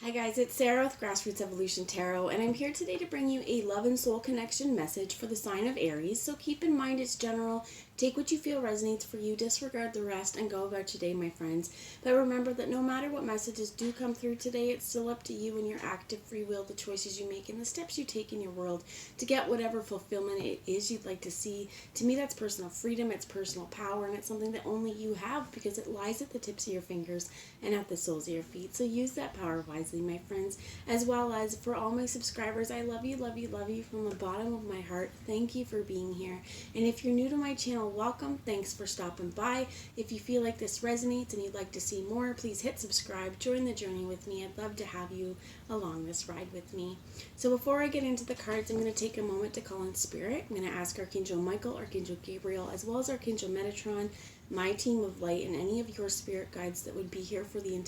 Hi guys, it's Sarah with Grassroots Evolution Tarot, and I'm here today to bring you a love and soul connection message for the sign of Aries. So keep in mind it's general. Take what you feel resonates for you, disregard the rest, and go about your day, my friends. But remember that no matter what messages do come through today, it's still up to you and your active free will, the choices you make, and the steps you take in your world to get whatever fulfillment it is you'd like to see. To me, that's personal freedom, it's personal power, and it's something that only you have because it lies at the tips of your fingers and at the soles of your feet. So use that power wisely, my friends. As well as for all my subscribers, I love you, love you, love you from the bottom of my heart. Thank you for being here. And if you're new to my channel, welcome. Thanks for stopping by. If you feel like this resonates and you'd like to see more, please hit subscribe. Join the journey with me. I'd love to have you along this ride with me. So before I get into the cards, I'm going to take a moment to call in spirit. I'm going to ask Archangel Michael, Archangel Gabriel, as well as Archangel Metatron, my team of light, and any of your spirit guides that would be here for the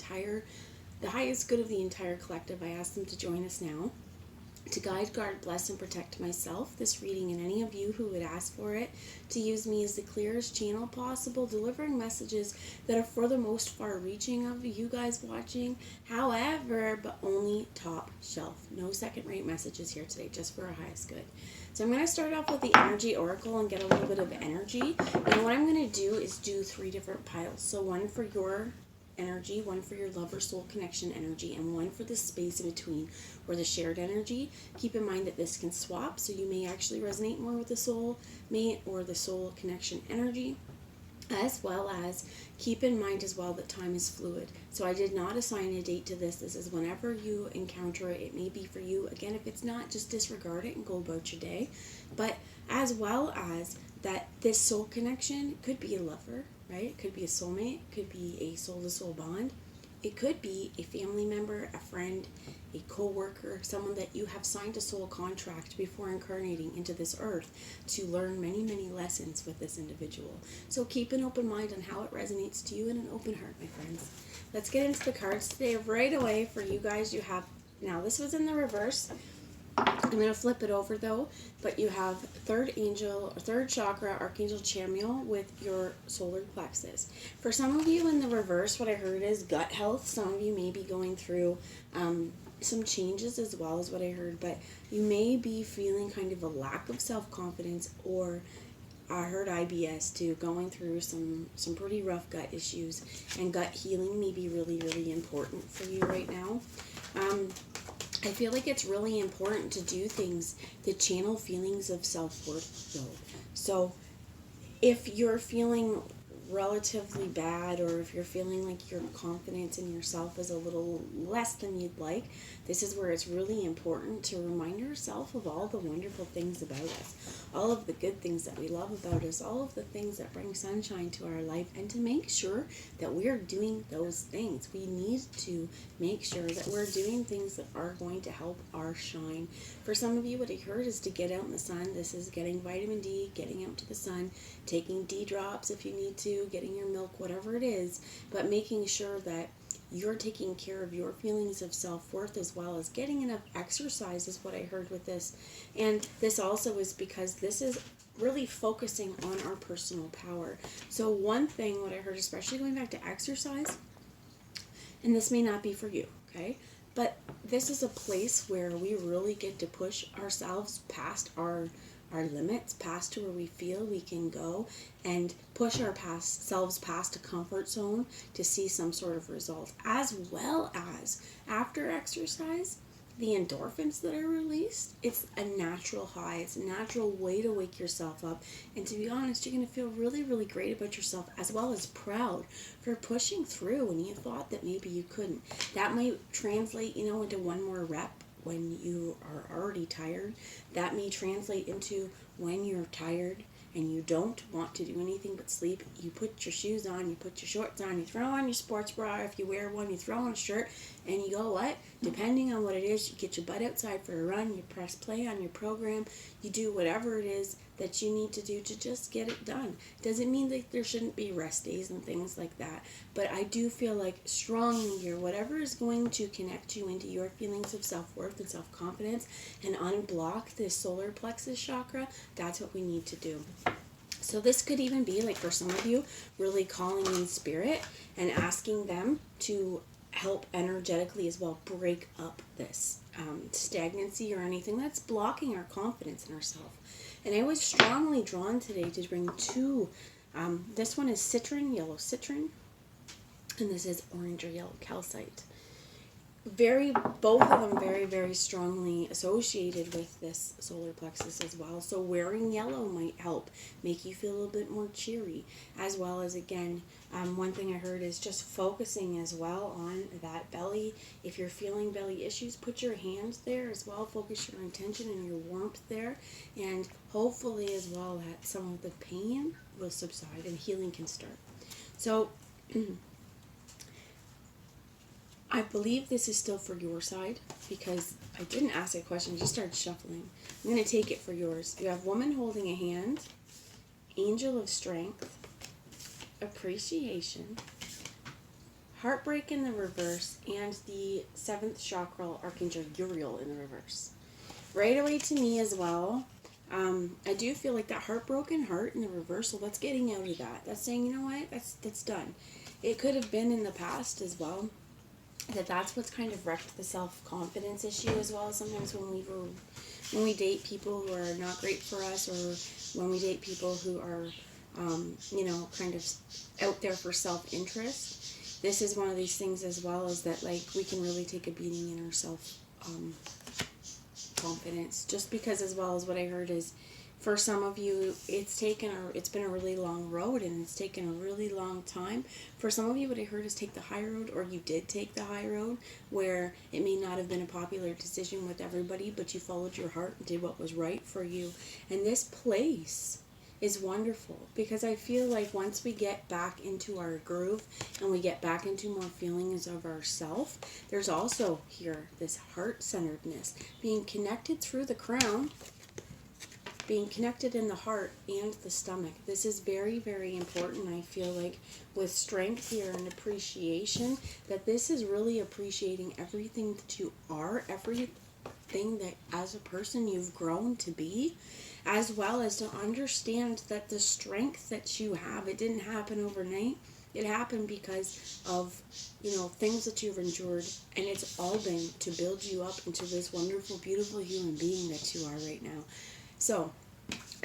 highest good of the entire collective. I ask them to join us now to guide, guard, bless, and protect myself, this reading, and any of you who would ask for it, to use me as the clearest channel possible, delivering messages that are for the most far-reaching of you guys watching. However, but only top shelf. No second-rate messages here today, just for our highest good. So I'm going to start off with the energy oracle and get a little bit of energy. And what I'm going to do is do 3 different piles. So one for your energy, one for your love or soul connection energy, and one for the space in between or the shared energy. Keep in mind that this can swap, so you may actually resonate more with the soul mate or the soul connection energy, as well as keep in mind as well that time is fluid. So I did not assign a date to this. This is whenever you encounter it. It may be for you. Again, if it's not, just disregard it and go about your day. But as well as that, this soul connection could be a lover, right? It could be a soulmate, it could be a soul-to-soul bond. It could be a family member, a friend, a co-worker, someone that you have signed a soul contract before incarnating into this earth to learn many, many lessons with this individual. So keep an open mind on how it resonates to you and an open heart, my friends. Let's get into the cards today. Right away for you guys, you have, now this was in the reverse. I'm going to flip it over though, but you have third chakra, Archangel Michael, with your solar plexus. For some of you in the reverse, what I heard is gut health. Some of you may be going through some changes as well as what I heard, but you may be feeling kind of a lack of self-confidence, or I heard IBS too, going through some pretty rough gut issues, and gut healing may be really, really important for you right now. I feel like it's really important to do things that channel feelings of self-worth though. So if you're feeling relatively bad, or if you're feeling like your confidence in yourself is a little less than you'd like, this is where it's really important to remind yourself of all the wonderful things about us, all of the good things that we love about us, all of the things that bring sunshine to our life, and to make sure that we are doing those things. We need to make sure that we're doing things that are going to help our shine. For some of you, what I heard is to get out in the sun. This is getting vitamin D, getting out to the sun, taking D drops if you need to, getting your milk, whatever it is, but making sure that you're taking care of your feelings of self-worth, as well as getting enough exercise is what I heard with this. And this also is because this is really focusing on our personal power. So one thing, what I heard, especially going back to exercise, and this may not be for you, okay? But this is a place where we really get to push ourselves past our limits, past to where we feel we can go, and push ourselves past a comfort zone to see some sort of result. As well as after exercise, the endorphins that are released, it's a natural high. It's a natural way to wake yourself up. And to be honest, you're going to feel really, really great about yourself, as well as proud for pushing through when you thought that maybe you couldn't. That might translate, into one more rep when you are already tired. That may translate into when you're tired and you don't want to do anything but sleep. You put your shoes on, you put your shorts on, you throw on your sports bra if you wear one, you throw on a shirt, and you go what? Depending on what it is, you get your butt outside for a run, you press play on your program, you do whatever it is that you need to do to just get it done. Doesn't mean that there shouldn't be rest days and things like that, but I do feel like strongly here, whatever is going to connect you into your feelings of self-worth and self-confidence and unblock this solar plexus chakra, that's what we need to do. So this could even be, like for some of you, really calling in spirit and asking them to help energetically as well break up this stagnancy or anything that's blocking our confidence in ourselves. And I was strongly drawn today to bring two. This one is citron, yellow citron, and this is orange or yellow calcite. Both of them very, very strongly associated with this solar plexus as well. So wearing yellow might help make you feel a little bit more cheery, as well as, again, one thing I heard is just focusing as well on that belly. If you're feeling belly issues, put your hands there as well. Focus your intention and your warmth there, and hopefully as well that some of the pain will subside and healing can start. So I believe this is still for your side because I didn't ask a question, I just started shuffling. I'm going to take it for yours. You have woman holding a hand, angel of strength, appreciation, heartbreak in the reverse, and the 7th chakra, Archangel Uriel, in the reverse. Right away to me as well, I do feel like that heartbroken heart in the reverse, so that's getting out of that. That's saying, you know what, that's done. It could have been in the past as well. That's what's kind of wrecked the self-confidence issue as well. Sometimes when we date people who are not great for us, or when we date people who are, kind of out there for self-interest, this is one of these things as well, is that like we can really take a beating in our confidence, just because as well as what I heard is, for some of you, it's been a really long road, and it's taken a really long time. For some of you, what I heard is take the high road, or you did take the high road, where it may not have been a popular decision with everybody, but you followed your heart and did what was right for you. And this place is wonderful, because I feel like once we get back into our groove and we get back into more feelings of ourself, there's also here this heart-centeredness, being connected through the crown, being connected in the heart and the stomach. This is very, very important. I feel like with strength here and appreciation, that this is really appreciating everything that you are, everything that as a person you've grown to be, as well as to understand that the strength that you have, it didn't happen overnight. It happened because of, things that you've endured, and it's all been to build you up into this wonderful, beautiful human being that you are right now. So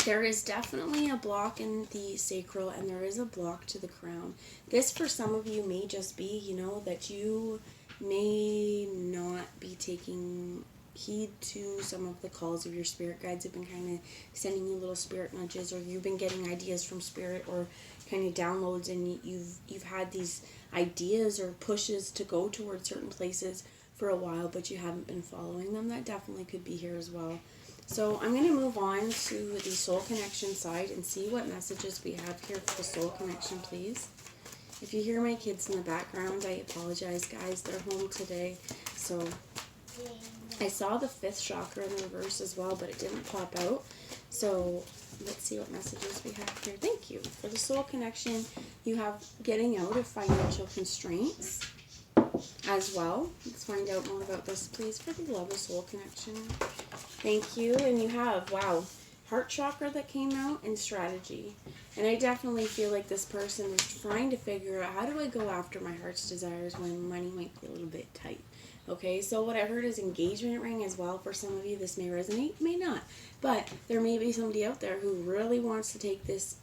there is definitely a block in the sacral, and there is a block to the crown. This for some of you may just be, that you may not be taking heed to some of the calls of your spirit guides have been kind of sending you little spirit nudges, or you've been getting ideas from spirit or kind of downloads, and you've had these ideas or pushes to go towards certain places for a while, but you haven't been following them. That definitely could be here as well. So I'm going to move on to the soul connection side and see what messages we have here for the soul connection, please. If you hear my kids in the background, I apologize, guys. They're home today. So I saw the 5th chakra in the reverse as well, but it didn't pop out. So let's see what messages we have here. Thank you. For the soul connection, you have getting out of financial constraints as well. Let's find out more about this, please, for the love of soul connection. Thank you. And you have, wow, heart chakra that came out, and strategy. And I definitely feel like this person is trying to figure out, how do I go after my heart's desires when money might be a little bit tight? Okay, so what I heard is engagement ring as well. For some of you, this may resonate, may not. But there may be somebody out there who really wants to take this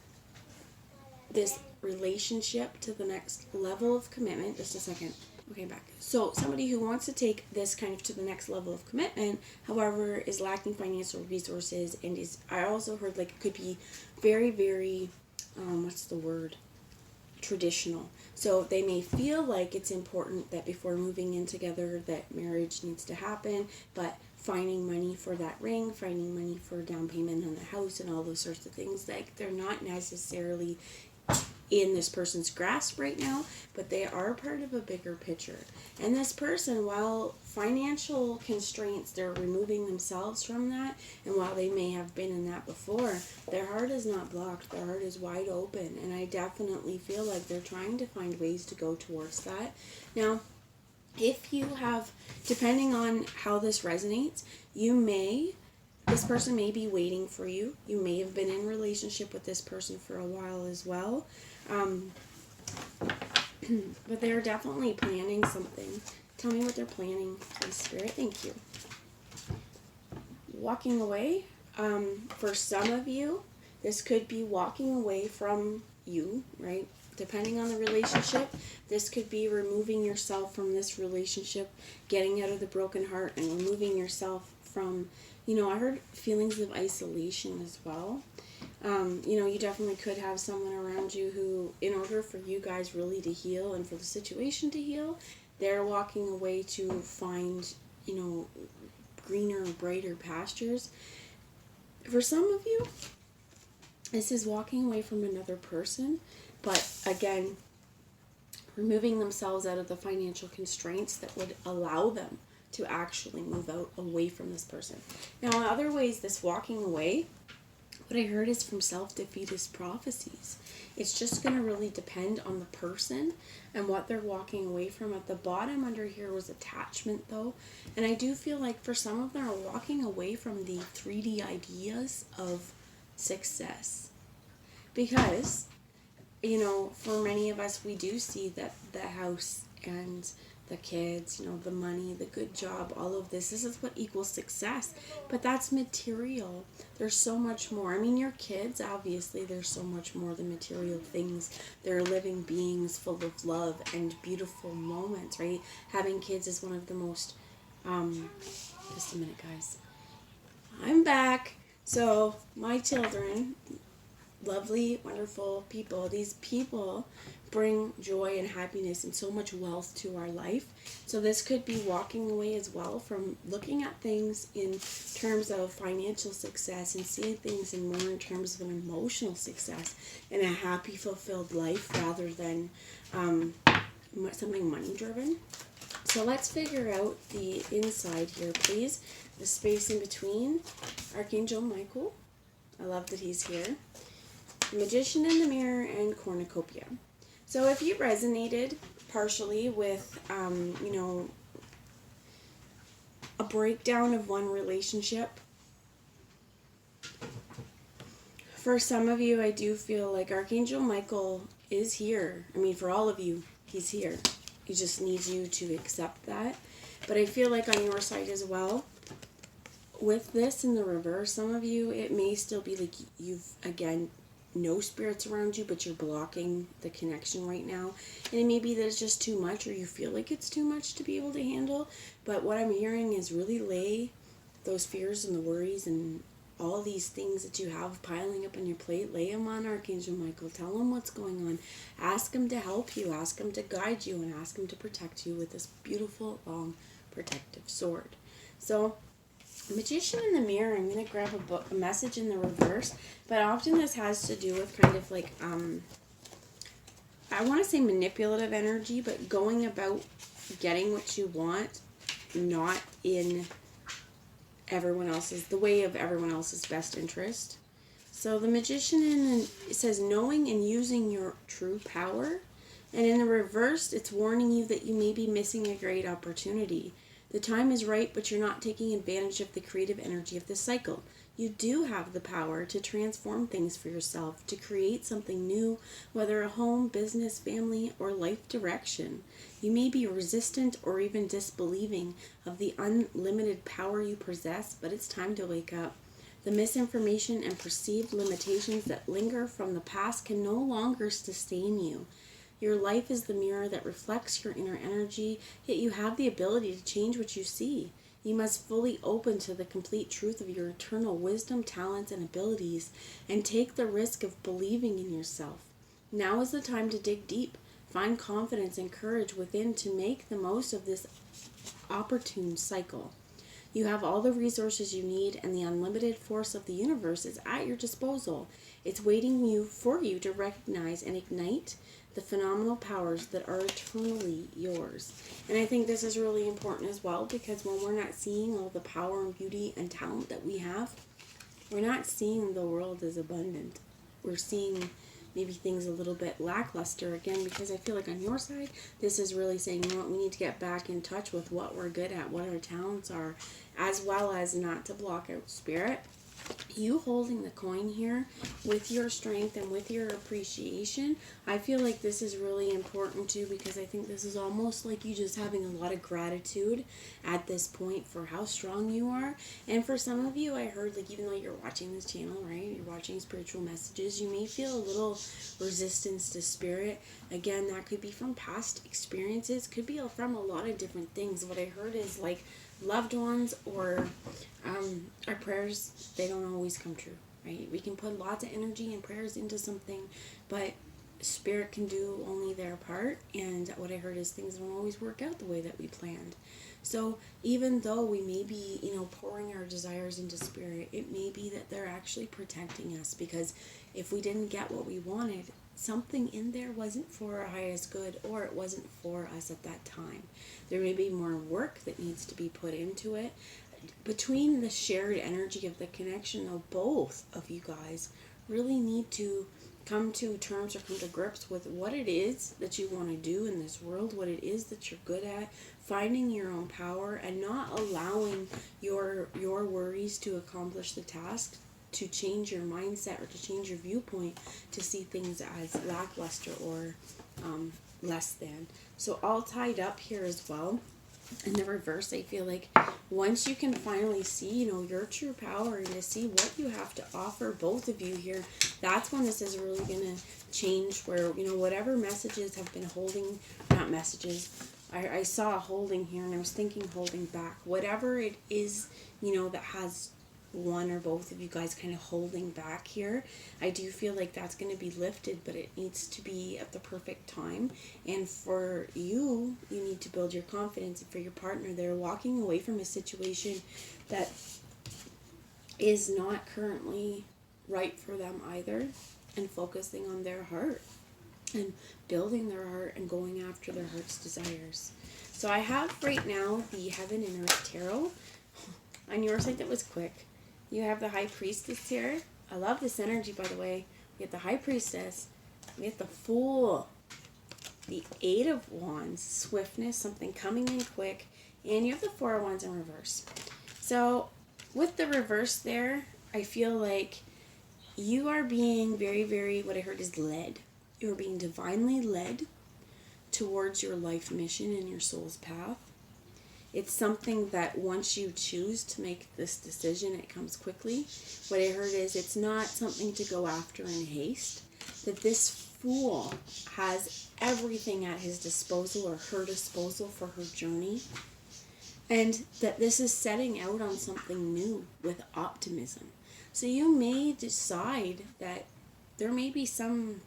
relationship to the next level of commitment. Just a second. Okay, back. So somebody who wants to take this kind of to the next level of commitment, however, is lacking financial resources, and I also heard like it could be very, very, traditional. So they may feel like it's important that before moving in together that marriage needs to happen, but finding money for that ring, finding money for down payment on the house and all those sorts of things, like they're not necessarily in this person's grasp right now, but they are part of a bigger picture. And this person, while financial constraints, they're removing themselves from that, and while they may have been in that before, their heart is not blocked, their heart is wide open, and I definitely feel like they're trying to find ways to go towards that. Now, if you have, depending on how this resonates, this person may be waiting for you. You may have been in relationship with this person for a while as well. But they're definitely planning something. Tell me what they're planning, please, Spirit. Thank you. Walking away. For some of you, this could be walking away from you, right? Depending on the relationship, this could be removing yourself from this relationship, getting out of the broken heart and removing yourself from, I heard feelings of isolation as well. You definitely could have someone around you who, in order for you guys really to heal and for the situation to heal, they're walking away to find, greener, brighter pastures. For some of you, this is walking away from another person, but again, removing themselves out of the financial constraints that would allow them to actually move out away from this person. Now, in other ways, this walking away, what I heard is from self-defeatist prophecies. It's just going to really depend on the person and what they're walking away from. At the bottom under here was attachment, though. And I do feel like for some of them are walking away from the 3D ideas of success. Because, for many of us, we do see that the house and the kids, the money, the good job, all of this is what equals success. But that's material. There's so much more. I mean, your kids, obviously, there's so much more than material things. They're living beings full of love and beautiful moments, right? Having kids is one of the most, just a minute, guys. I'm back. So, my children, lovely, wonderful people, these people bring joy and happiness and so much wealth to our life. So this could be walking away as well from looking at things in terms of financial success and seeing things in more in terms of an emotional success and a happy, fulfilled life rather than something money driven. So let's figure out the inside here, please. The space in between. Archangel Michael. I love that he's here. Magician in the Mirror and Cornucopia. So if you resonated partially with, a breakdown of one relationship, for some of you, I do feel like Archangel Michael is here. I mean, for all of you, he's here. He just needs you to accept that. But I feel like on your side as well, with this in the reverse, some of you, it may still be like you've, again, no spirits around you, but you're blocking the connection right now. And it may be that it's just too much, or you feel like it's too much to be able to handle. But what I'm hearing is really lay those fears and the worries and all these things that you have piling up on your plate, lay them on Archangel Michael. Tell him what's going on. Ask him to help you. Ask him to guide you, and ask him to protect you with this beautiful, long, protective sword. So, Magician in the Mirror, I'm going to grab a message in the reverse, but often this has to do with kind of like, I want to say manipulative energy, but going about getting what you want, not in the way of everyone else's best interest. So the Magician, it says knowing and using your true power, and in the reverse, it's warning you that you may be missing a great opportunity. The time is right, but you're not taking advantage of the creative energy of this cycle. You do have the power to transform things for yourself, to create something new, whether a home, business, family, or life direction. You may be resistant or even disbelieving of the unlimited power you possess, but it's time to wake up. The misinformation and perceived limitations that linger from the past can no longer sustain you. Your life is the mirror that reflects your inner energy, yet you have the ability to change what you see. You must fully open to the complete truth of your eternal wisdom, talents, and abilities, and take the risk of believing in yourself. Now is the time to dig deep. Find confidence and courage within to make the most of this opportune cycle. You have all the resources you need, and the unlimited force of the universe is at your disposal. It's waiting for you to recognize and ignite the phenomenal powers that are eternally yours. And I think this is really important as well, because when we're not seeing all the power and beauty and talent that we have, we're not seeing the world as abundant. We're seeing maybe things a little bit lackluster again, because I feel like on your side, this is really saying, you know what, we need to get back in touch with what we're good at, what our talents are, as well as not to block out spirit. you holding the coin here with your strength and with your appreciation, I feel like this is really important too, because I think this is almost like you just having a lot of gratitude at this point for how strong you are. And for some of you, I heard, like, even though you're watching this channel, right, you're watching spiritual messages, you may feel a little resistance to spirit. Again, that could be from past experiences, could be from a lot of different things. What I heard is like loved ones or our prayers, they don't always come true, right? We can put lots of energy and prayers into something, but spirit can do only their part. And what I heard is things don't always work out the way that we planned. So even though we may be, pouring our desires into spirit, it may be that they're actually protecting us, because if we didn't get what we wanted, something in there wasn't for our highest good, or it wasn't for us at that time. There may be more work that needs to be put into it. Between the shared energy of the connection, though, both of you guys really need to come to terms or come to grips with what it is that you want to do in this world, what it is that you're good at, finding your own power, and not allowing your worries to accomplish the task, to change your mindset or to change your viewpoint to see things as lackluster or less than. So all tied up here as well. In the reverse, I feel like once you can finally see, your true power and to see what you have to offer, both of you here, that's when this is really going to change, where, whatever messages have been holding, not messages, I saw holding here and I was thinking holding back, whatever it is, that has one or both of you guys kind of holding back here, I do feel like that's going to be lifted, but it needs to be at the perfect time. And for you, you need to build your confidence. And for your partner, they're walking away from a situation that is not currently right for them either, and focusing on their heart and building their heart and going after their heart's desires. So I have right now the Heaven and Earth Tarot. On your side, that was quick. You have the High Priestess here. I love this energy, by the way. We have the High Priestess. We have the Fool. The Eight of Wands. Swiftness, something coming in quick. And you have the Four of Wands in reverse. So, with the reverse there, I feel like you are being very, very, what I heard is led. You're being divinely led towards your life mission and your soul's path. It's something that once you choose to make this decision, it comes quickly. What I heard is it's not something to go after in haste. That this Fool has everything at his disposal or her disposal for her journey. And that this is setting out on something new with optimism. So you may decide that there may be some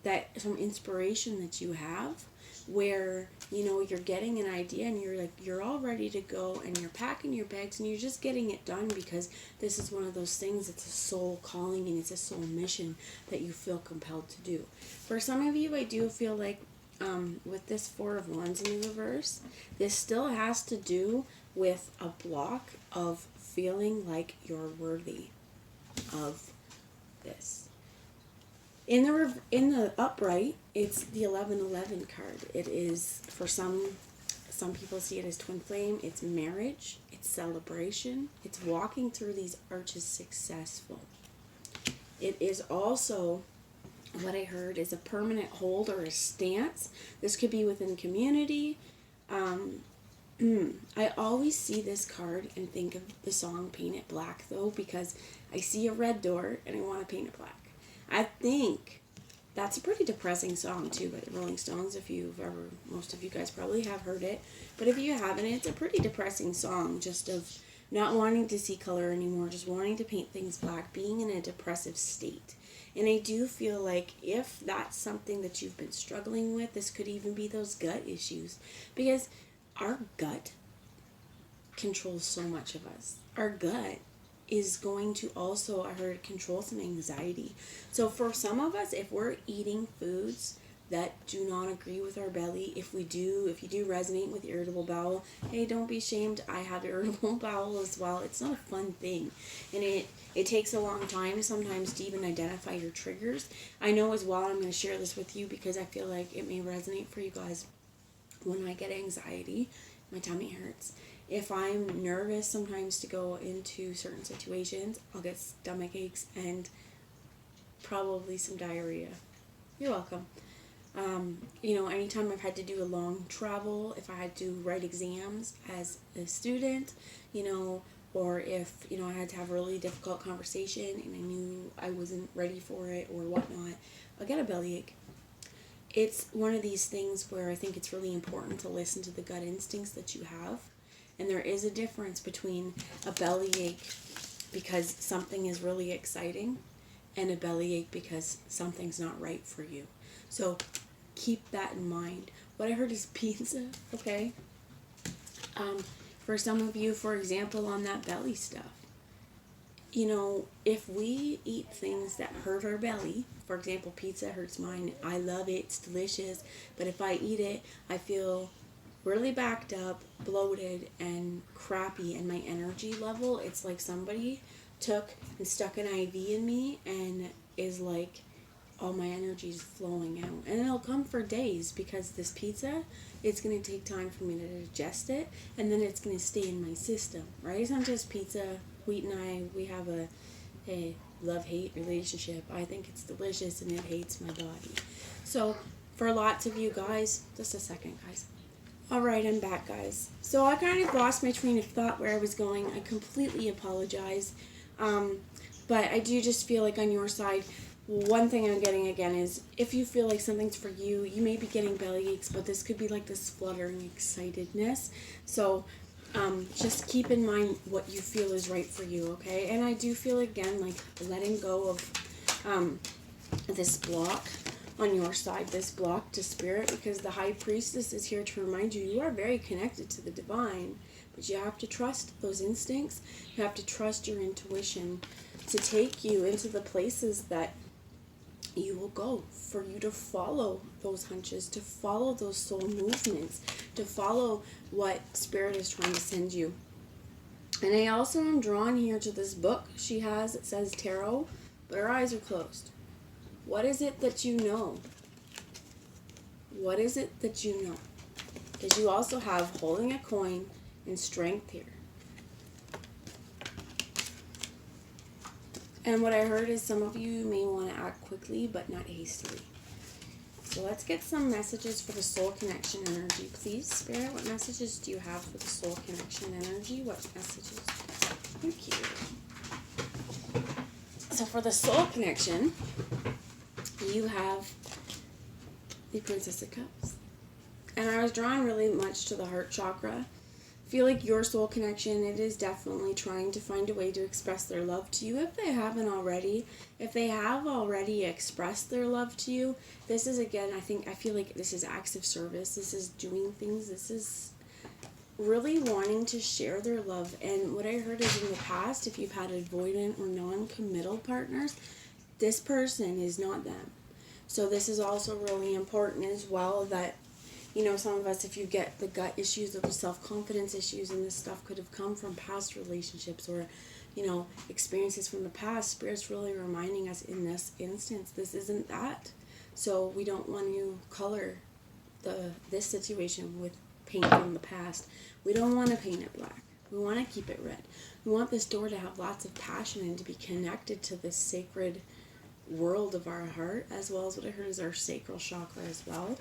inspiration that you have, where you're getting an idea and you're all ready to go, and you're packing your bags and you're just getting it done, because this is one of those things, it's a soul calling and it's a soul mission that you feel compelled to do. For some of you, I do feel like with this Four of Wands in the reverse, this still has to do with a block of feeling like you're worthy of this. In the upright, it's the 1111 card. It is, for some people see it as twin flame. It's marriage. It's celebration. It's walking through these arches successful. It is also, what I heard is a permanent hold or a stance. This could be within community. I always see this card and think of the song Paint It Black, though, because I see a red door and I want to paint it black. I think that's a pretty depressing song too, by the Rolling Stones. Most of you guys probably have heard it, but if you haven't, it's a pretty depressing song, just of not wanting to see color anymore, just wanting to paint things black, being in a depressive state. And I do feel like if that's something that you've been struggling with, this could even be those gut issues, because our gut controls so much of us. Our gut is going to also, I heard, control some anxiety. So for some of us, if we're eating foods that do not agree with our belly, if you do resonate with irritable bowel, hey, don't be ashamed. I have irritable bowel as well. It's not a fun thing. And it takes a long time sometimes to even identify your triggers. I know as well, I'm going to share this with you because I feel like it may resonate for you guys. When I get anxiety, my tummy hurts. If I'm nervous sometimes to go into certain situations, I'll get stomach aches and probably some diarrhea. You're welcome. Anytime I've had to do a long travel, if I had to write exams as a student, or if, I had to have a really difficult conversation and I knew I wasn't ready for it or whatnot, I'll get a bellyache. It's one of these things where I think it's really important to listen to the gut instincts that you have. And there is a difference between a bellyache because something is really exciting and a bellyache because something's not right for you. So keep that in mind. What I heard is pizza, okay? For some of you, for example, on that belly stuff, if we eat things that hurt our belly, for example, pizza hurts mine. I love it. It's delicious. But if I eat it, I feel really backed up, bloated, and crappy. And my energy level, it's like somebody took and stuck an IV in me and is like, all my energy is flowing out. And it'll come for days because this pizza, it's going to take time for me to digest it. And then it's going to stay in my system, right? It's not just pizza. Wheat and I, we have a love-hate relationship. I think it's delicious and it hates my body. So for lots of you guys, just a second, guys. All right, I'm back, guys. So I kind of lost my train of thought where I was going. I completely apologize. But I do just feel like on your side, one thing I'm getting again is if you feel like something's for you, you may be getting belly aches, but this could be like this fluttering excitedness. So just keep in mind what you feel is right for you, okay? And I do feel, again, like letting go of this block on your side, this block to spirit, because the High Priestess is here to remind you, you are very connected to the divine, but you have to trust those instincts. You have to trust your intuition to take you into the places that you will go, for you to follow those hunches, to follow those soul movements, to follow what Spirit is trying to send you. And I also am drawn here to this book she has. It says tarot, but her eyes are closed. What is it that you know? What is it that you know? Because you also have holding a coin and strength here. And what I heard is some of you may want to act quickly, but not hastily. So let's get some messages for the soul connection energy, please. Spirit, what messages do you have for the soul connection energy? What messages? Thank you. So for the soul connection, you have the Princess of Cups. And I was drawn really much to the heart chakra. I feel like your soul connection, it is definitely trying to find a way to express their love to you if they haven't already. If they have already expressed their love to you, this is, again, I feel like this is acts of service. This is doing things. This is really wanting to share their love. And what I heard is in the past, if you've had avoidant or non-committal partners, this person is not them. So this is also really important as well that, some of us, if you get the gut issues or the self-confidence issues, and this stuff could have come from past relationships or, experiences from the past, Spirit's really reminding us in this instance, this isn't that. So we don't want to color this situation with paint from the past. We don't want to paint it black. We want to keep it red. We want this door to have lots of passion and to be connected to this sacred world of our heart, as well as what I heard is our sacral chakra as well.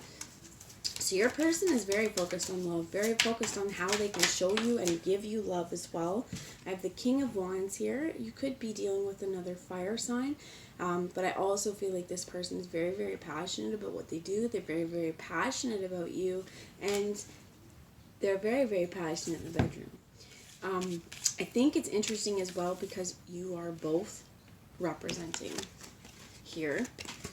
So your person is very focused on love, very focused on how they can show you and give you love as well. I have the King of Wands here. You could be dealing with another fire sign, but I also feel like this person is very, very passionate about what they do. They're very, very passionate about you, and they're very, very passionate in the bedroom. I think it's interesting as well because you are both representing here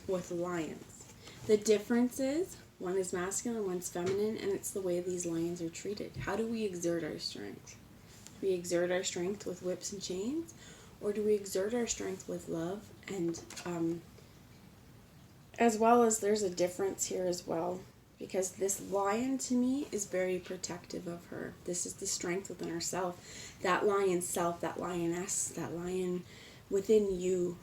with lions. The difference is one is masculine, one's feminine, and it's the way these lions are treated. How do we exert our strength? Do we exert our strength with whips and chains, or do we exert our strength with love? And as well as there's a difference here as well, because this lion to me is very protective of her. This is the strength within herself. That lion self, that lioness, that lion within you,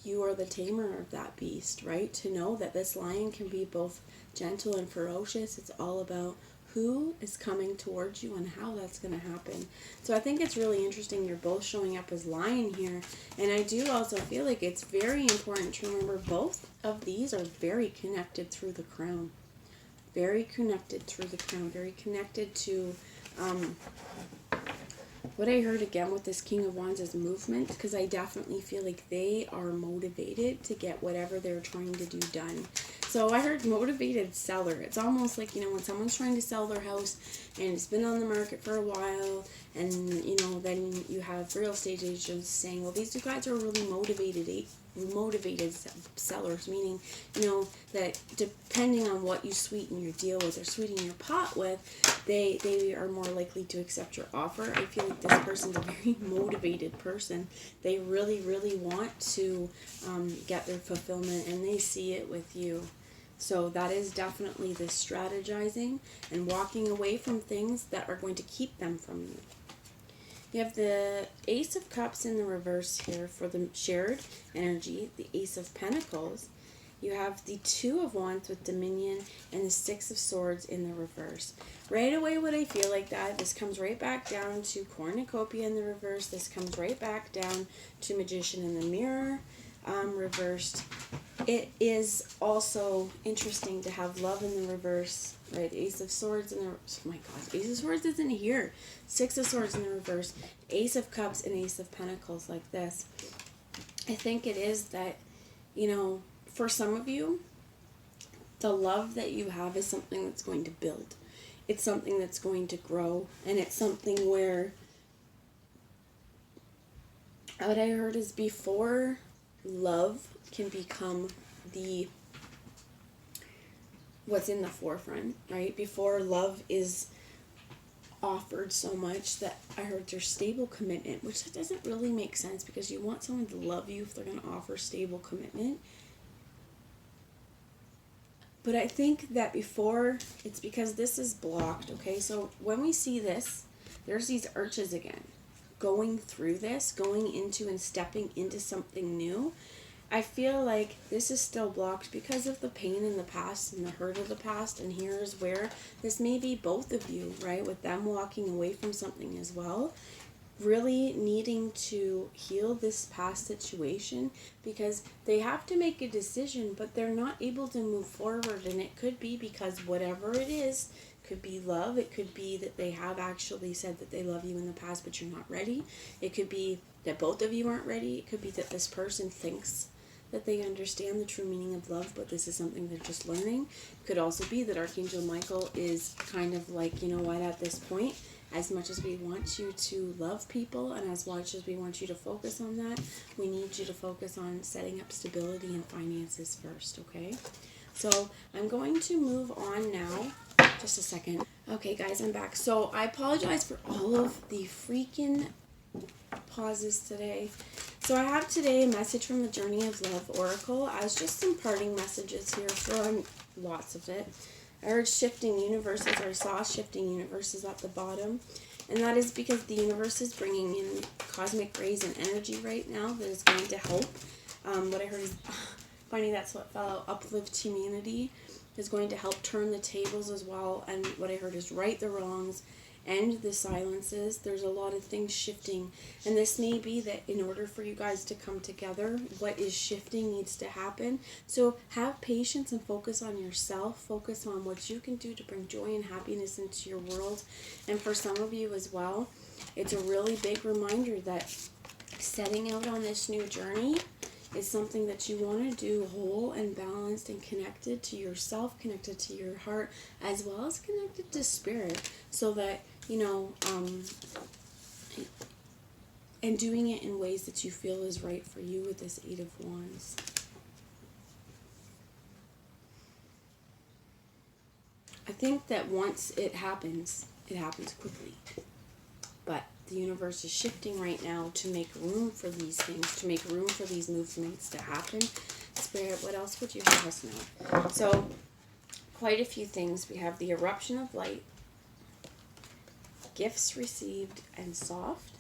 you are the tamer of that beast, right? To know that this lion can be both gentle and ferocious. It's all about who is coming towards you and how that's going to happen. So I think it's really interesting you're both showing up as Lion here. And I do also feel like it's very important to remember both of these are very connected through the crown. Very connected through the crown. Very connected to what I heard again with this King of Wands is movement, because I definitely feel like they are motivated to get whatever they're trying to do done. So I heard motivated seller. It's almost like, when someone's trying to sell their house and it's been on the market for a while, and, then you have real estate agents saying, well, these two guys are really motivated sellers, meaning, that depending on what you sweeten your deal with or sweeten your pot with, they are more likely to accept your offer. I feel like this person's a very motivated person. They really, really want to get their fulfillment, and they see it with you. So that is definitely the strategizing and walking away from things that are going to keep them from you. You have the Ace of Cups in the reverse here for the shared energy, the Ace of Pentacles. You have the Two of Wands with Dominion and the Six of Swords in the reverse. Right away, what I feel like this comes right back down to Cornucopia in the reverse. This comes right back down to Magician in the Mirror reversed. It is also interesting to have Love in the reverse, right? Ace of Swords in the, oh my God, Ace of Swords isn't here. Six of Swords in the reverse, Ace of Cups and Ace of Pentacles like this. I think it is that, for some of you, the love that you have is something that's going to build. It's something that's going to grow, and it's something where, what I heard is before love can become what's in the forefront, right? Before love is offered so much, that I heard there's stable commitment, which doesn't really make sense, because you want someone to love you if they're going to offer stable commitment. But I think that before, it's because this is blocked, okay? So when we see this, there's these arches again. Going through this, going into and stepping into something new, I feel like this is still blocked because of the pain in the past and the hurt of the past. And here's where this may be both of you, right? With them walking away from something as well. Really needing to heal this past situation, because they have to make a decision, but they're not able to move forward. And it could be because whatever it is, could be love. It could be that they have actually said that they love you in the past, but you're not ready. It could be that both of you aren't ready. It could be that this person thinks that they understand the true meaning of love, but this is something they're just learning. It could also be that Archangel Michael is kind of like, at this point, as much as we want you to love people and as much as we want you to focus on that, we need you to focus on setting up stability and finances first, okay? So I'm going to move on now. Just a second. Okay, guys, I'm back. So I apologize for all of the freaking pauses today. So I have today a message from the Journey of Love Oracle as just some parting messages here for lots of it. I heard shifting universes, or I saw shifting universes at the bottom. And that is because the universe is bringing in cosmic rays and energy right now that is going to help. What I heard is, finding that fellow uplift humanity is going to help turn the tables as well. And what I heard is right the wrongs, end the silences. There's a lot of things shifting. And this may be that in order for you guys to come together, what is shifting needs to happen. So have patience and focus on yourself. Focus on what you can do to bring joy and happiness into your world. And for some of you as well, it's a really big reminder that setting out on this new journey is something that you want to do whole and balanced and connected to yourself, connected to your heart, as well as connected to spirit, so that, and doing it in ways that you feel is right for you with this Eight of Wands. I think that once it happens quickly. But the universe is shifting right now to make room for these things, to make room for these movements to happen. Spirit, what else would you have us know? So, quite a few things. We have the eruption of light, gifts received, and soft.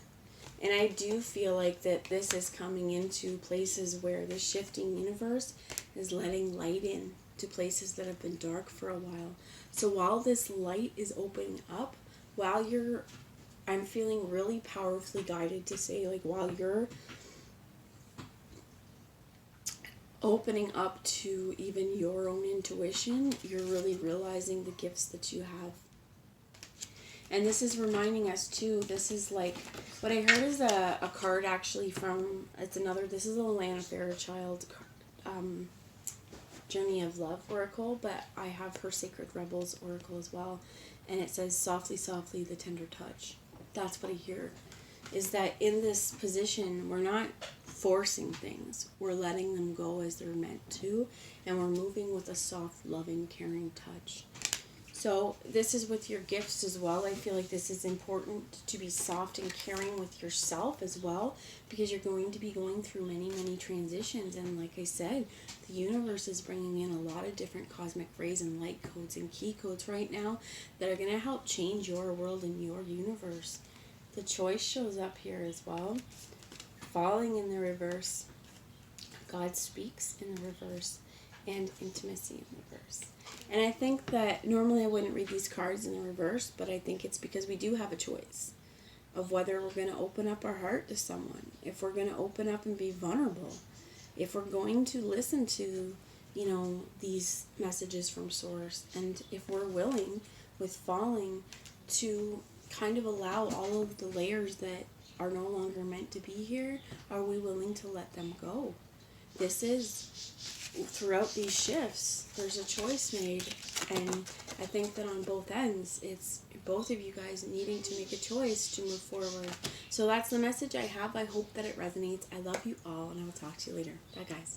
And I do feel like that this is coming into places where the shifting universe is letting light in. to places that have been dark for a while. So while this light is opening up, I'm feeling really powerfully guided to say, like, while you're opening up to even your own intuition, you're really realizing the gifts that you have. And this is reminding us too, this is like, what I heard is a card actually from, this is a Lana Fairchild Journey of Love Oracle, but I have her Sacred Rebels Oracle as well. And it says, softly, softly, the tender touch. That's what I hear. Is that in this position, we're not forcing things. We're letting them go as they're meant to. And we're moving with a soft, loving, caring touch. So this is with your gifts as well. I feel like this is important to be soft and caring with yourself as well, because you're going to be going through many, many transitions. And like I said, the universe is bringing in a lot of different cosmic rays and light codes and key codes right now that are going to help change your world and your universe. The choice shows up here as well. Falling in the reverse. God speaks in the reverse. And intimacy in reverse. And I think that normally I wouldn't read these cards in the reverse, but I think it's because we do have a choice of whether we're going to open up our heart to someone, if we're going to open up and be vulnerable, if we're going to listen to, these messages from Source, and if we're willing with falling to kind of allow all of the layers that are no longer meant to be here, are we willing to let them go? This is, throughout these shifts, there's a choice made, and I think that on both ends, it's both of you guys needing to make a choice to move forward. So that's the message I have. I hope that it resonates. I love you all, and I will talk to you later. Bye, guys.